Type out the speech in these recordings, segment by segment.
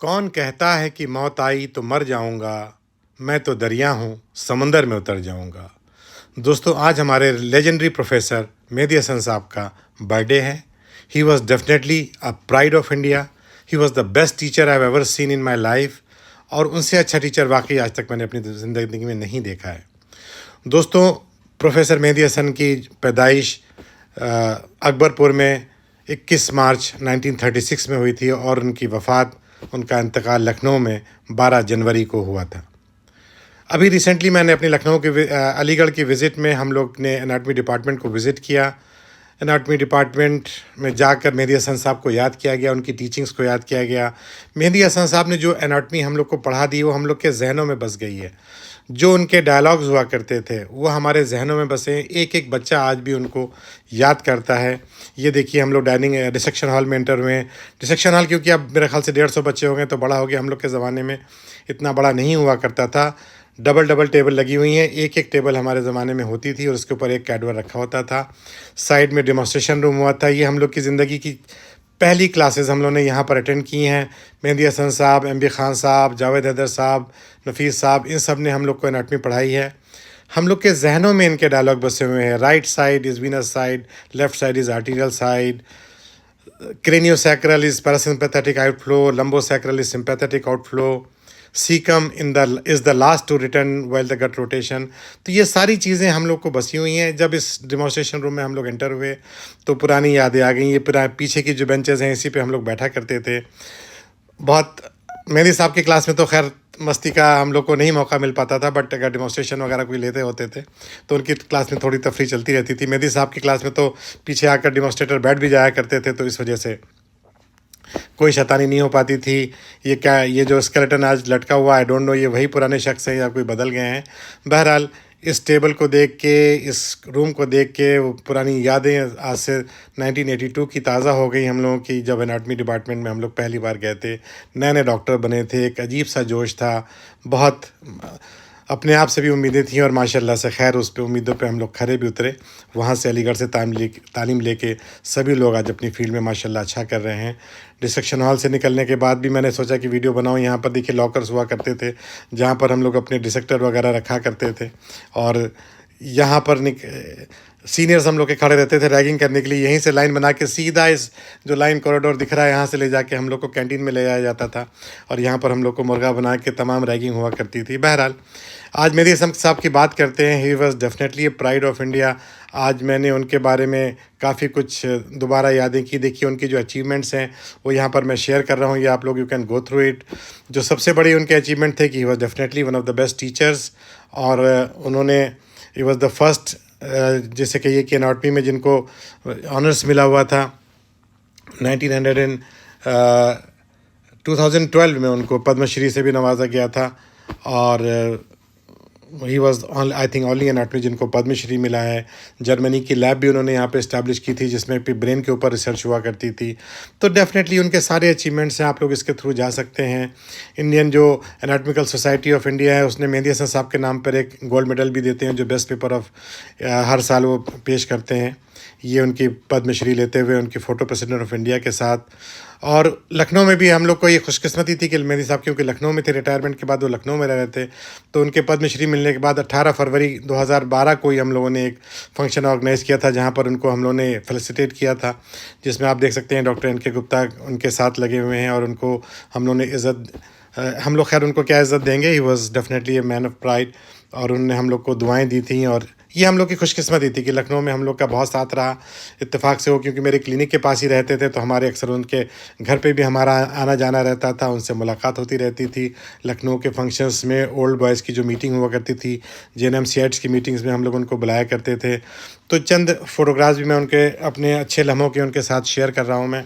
कौन कहता है कि मौत आई तो मर जाऊंगा। मैं तो दरिया हूँ, समंदर में उतर जाऊंगा। दोस्तों, आज हमारे लेजेंडरी प्रोफेसर मेहदी हसन साहब का बर्थडे है। He was definitely a pride of India. He was the best teacher I have ever seen in my life. और उनसे अच्छा टीचर वाकई आज तक मैंने अपनी ज़िंदगी में नहीं देखा है। दोस्तों, प्रोफेसर मेहदी हसन की पैदाइश अकबरपुर में 21 मार्च 1936 में हुई थी और उनकी वफ़ात, उनका इंतकाल लखनऊ में 12 जनवरी को हुआ था। अभी रिसेंटली मैंने अपनी लखनऊ के अलीगढ़ की विज़िट में हम लोग ने एनाटमी डिपार्टमेंट को विज़िट किया। एनाटमी डिपार्टमेंट में जाकर मेहदी हसन साहब को याद किया गया, उनकी टीचिंग्स को याद किया गया। मेहदी हसन साहब ने जो एनाटमी हम लोग को पढ़ा दी वो हम लोग के जहनों में बस गई है। जो उनके डायलॉग्स हुआ करते थे वो हमारे जहनों में बसे हैं। एक एक बच्चा आज भी उनको याद करता है। ये देखिए, हम लोग डाइनिंग रिसेप्शन हॉल में एंटर हुए हैं। रिसेप्शन हॉल क्योंकि अब मेरे ख्याल से 150 बच्चे हो गए तो बड़ा हो गया। हम लोग के ज़माने में इतना बड़ा नहीं हुआ करता था। डबल डबल टेबल लगी हुई हैं। एक एक टेबल हमारे ज़माने में होती थी और उसके ऊपर एक कैडवर रखा होता था। साइड में डेमोस्ट्रेशन रूम हुआ था। ये हम लोग की ज़िंदगी की पहली क्लासेस हम लोगों ने यहाँ पर अटेंड की हैं। मेहदी हसन साहब, MB खान साहब, जावेद हैदर साहब, नफ़ीस साहब, इन सब ने हम लोग को एनाटमी पढ़ाई है। हम लोग के जहनों में इनके डायलॉग बसे हुए हैं। Right side is venous side, left side is arterial side, craniosacral is parasympathetic outflow, lumbosacral is sympathetic outflow, caecum is the last to return while the gut rotation. तो ये सारी चीज़ें हम लोग को बसी हुई हैं। जब इस डेमोस्ट्रेशन रूम में हम लोग एंटर हुए तो पुरानी यादें आ गई। ये पीछे की जो बेंचेस हैं इसी पे हम लोग बैठा करते थे। बहुत मेहदी साहब की क्लास में तो खैर मस्ती का हम लोग को नहीं मौका मिल पाता था, बट अगर डेमोस्ट्रेशन वगैरह कोई लेते होते थे तो उनकी क्लास में थोड़ी तफरी चलती रहती थी। मेहदी साहब की क्लास में तो पीछे आकर डेमोस्ट्रेटर बैठ भी जाया करते थे, तो इस वजह से कोई शैतानी नहीं हो पाती थी। ये क्या, ये जो स्केलेटन आज लटका हुआ, आई डोंट नो ये वही पुराने शख्स हैं या कोई बदल गए हैं। बहरहाल, इस टेबल को देख के, इस रूम को देख के वो पुरानी यादें आज से 1982 की ताज़ा हो गई हम लोगों की। जब एनाटमी डिपार्टमेंट में हम लोग पहली बार गए थे, नए नए डॉक्टर बने थे, एक अजीब सा जोश था। बहुत अपने आप से भी उम्मीदें थी और माशाल्लाह से खैर उस पे उम्मीदों पे हम लोग खरे भी उतरे। वहाँ से अलीगढ़ से तालीम लेके सभी लोग आज अपनी फील्ड में माशाल्लाह अच्छा कर रहे हैं। डिसेक्शन हॉल से निकलने के बाद भी मैंने सोचा कि वीडियो बनाऊँ। यहाँ पर देखिए लॉकर्स हुआ करते थे जहाँ पर हम लोग अपने डिसेक्टर वगैरह रखा करते थे और यहाँ पर सीनियर्स हम लोग के खड़े रहते थे रैगिंग करने के लिए। यहीं से लाइन बना के सीधा इस जो लाइन कॉरिडोर दिख रहा है यहाँ से ले जाके हम लोग को कैंटीन में ले जाया जाता था और यहाँ पर हम लोग को मुर्गा बना के तमाम रैगिंग हुआ करती थी। बहरहाल, आज मेहदी हसन साहब की बात करते हैं। He was definitely A pride of India. आज मैंने उनके बारे में काफ़ी कुछ दोबारा यादें की। देखिए, उनकी जो अचीवमेंट्स हैं वो यहाँ पर मैं शेयर कर रहा हूँ, ये आप लोग you can go through it. जो सबसे बड़ी उनके अचीवमेंट थे कि he was definitely one of the best teachers और उन्होंने ही वॉज द फर्स्ट, जैसे कहिए कि एनाटमी में जिनको ऑनर्स मिला हुआ था 2012 में उनको पद्मश्री से भी नवाजा गया था और he was I think only anatomy जिनको पद्मश्री मिला है। जर्मनी की लैब भी उन्होंने यहाँ पे इस्टेब्लिश की थी जिसमें भी ब्रेन के ऊपर रिसर्च हुआ करती थी। तो डेफिनेटली उनके सारे अचीवमेंट्स हैं, आप लोग इसके थ्रू जा सकते हैं। इंडियन जो एनाटमिकल सोसाइटी ऑफ इंडिया है उसने मेहदी हसन साहब के नाम पर एक गोल्ड मेडल भी देते हैं जो बेस्ट पेपर ऑफ हर साल वो पेश करते हैं। ये उनकी पद्मश्री लेते हुए उनकी फ़ोटो प्रेसिडेंट ऑफ इंडिया के साथ। और लखनऊ में भी हम लोग को ये खुशकिस्मती थी कि मेहदी साहब क्योंकि लखनऊ में थे, रिटायरमेंट के बाद वो लखनऊ में रह रहे थे, तो उनके पद्मश्री मिलने के बाद 18 फरवरी 2012 को ही हम लोगों ने एक फंक्शन ऑर्गेनाइज़ किया था जहाँ पर उनको हम लोगों ने फेलिसिटेट किया था, जिसमें आप देख सकते हैं डॉक्टर NK गुप्ता उनके साथ लगे हुए हैं और उनको हम लोगों ने इज़्ज़त, हम लोग खैर उनको क्या इज़्ज़त देंगे। He was definitely a man of pride और उन्होंने हम लोग को दुआएं दी थी और ये हम लोग की खुशकिस्मती थी कि लखनऊ में हम लोग का बहुत साथ रहा। इत्तेफाक से वो क्योंकि मेरे क्लिनिक के पास ही रहते थे तो हमारे अक्सर उनके घर पे भी हमारा आना जाना रहता था, उनसे मुलाकात होती रहती थी। लखनऊ के फंक्शंस में ओल्ड बॉयज़ की जो मीटिंग हुआ करती थी, JNM की मीटिंग्स में हम लोग उनको बुलाया करते थे। तो चंद फ़ोटोग्राफ्स भी मैं उनके अपने अच्छे लम्हों के उनके साथ शेयर कर रहा हूँ मैं।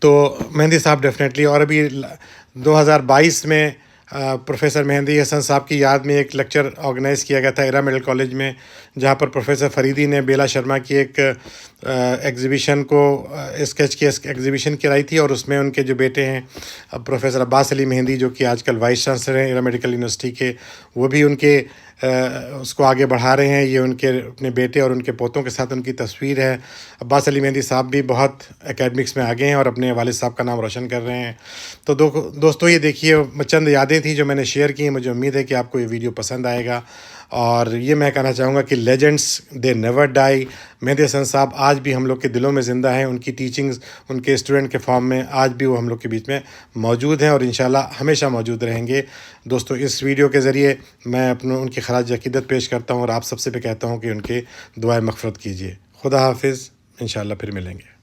तो मेहदी साहब डेफिनेटली, और अभी 2022 में प्रोफेसर मेहदी हसन साहब की याद में एक लेक्चर ऑर्गेनाइज़ किया गया था इरा मेडिकल कॉलेज में, जहाँ पर प्रोफेसर फरीदी ने बेला शर्मा की एक एग्ज़िबिशन को स्केच की एग्ज़िबिशन कराई थी और उसमें उनके जो बेटे हैं प्रोफेसर अब्बास अली मेहंदी जो कि आजकल वाइस चांसलर हैं इरा मेडिकल यूनिवर्सिटी के, वो भी उनके उसको आगे बढ़ा रहे हैं। ये उनके अपने बेटे और उनके पोतों के साथ उनकी तस्वीर है। अब्बास अली मेहदी साहब भी बहुत एकेडमिक्स में आगे हैं और अपने वालिद साहब का नाम रोशन कर रहे हैं। तो दोस्तों ये देखिए चंद यादें थी जो मैंने शेयर की। मुझे उम्मीद है कि आपको ये वीडियो पसंद आएगा। और ये मैं कहना चाहूँगा कि legends they never die. Mehdi Hasan साहब आज भी हम लोग के दिलों में ज़िंदा हैं। उनकी टीचिंग्स उनके स्टूडेंट के फॉर्म में आज भी वो हम लोग के बीच में मौजूद हैं और इंशाल्लाह हमेशा मौजूद रहेंगे। दोस्तों इस वीडियो के ज़रिए मैं अपने उनकी खराज अक़ीदत पेश करता हूँ और आप सबसे भी कहता हूँ कि उनके दुआए मग़फ़िरत कीजिए। खुदा हाफिज़। इंशाल्लाह फिर मिलेंगे।